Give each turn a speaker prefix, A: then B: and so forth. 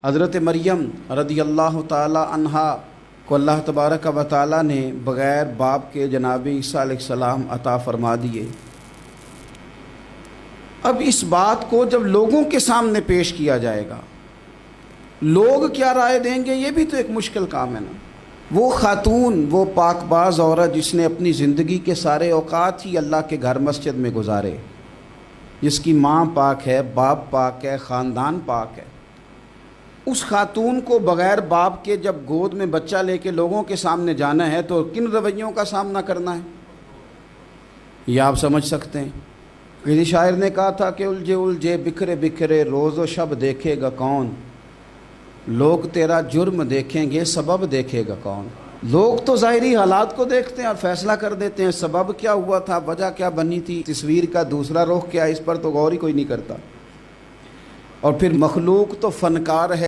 A: حضرت مریم رضی اللہ تعالی عنہا کو اللہ تبارک و تعالی نے بغیر باپ کے جناب عیسیٰ علیہ السلام عطا فرما دیے۔ اب اس بات کو جب لوگوں کے سامنے پیش کیا جائے گا، لوگ کیا رائے دیں گے، یہ بھی تو ایک مشکل کام ہے نا۔ وہ خاتون، وہ پاک باز عورت جس نے اپنی زندگی کے سارے اوقات ہی اللہ کے گھر مسجد میں گزارے، جس کی ماں پاک ہے، باپ پاک ہے، خاندان پاک ہے، اس خاتون کو بغیر باپ کے جب گود میں بچہ لے کے لوگوں کے سامنے جانا ہے تو کن رویوں کا سامنا کرنا ہے، یہ آپ سمجھ سکتے ہیں۔ کسی شاعر نے کہا تھا کہ الجھے الجھے بکھرے بکھرے روز و شب دیکھے گا کون، لوگ تیرا جرم دیکھیں گے سبب دیکھے گا کون۔ لوگ تو ظاہری حالات کو دیکھتے ہیں اور فیصلہ کر دیتے ہیں، سبب کیا ہوا تھا، وجہ کیا بنی تھی، تصویر کا دوسرا رخ کیا، اس پر تو غور ہی کوئی نہیں کرتا۔ اور پھر مخلوق تو فنکار ہے۔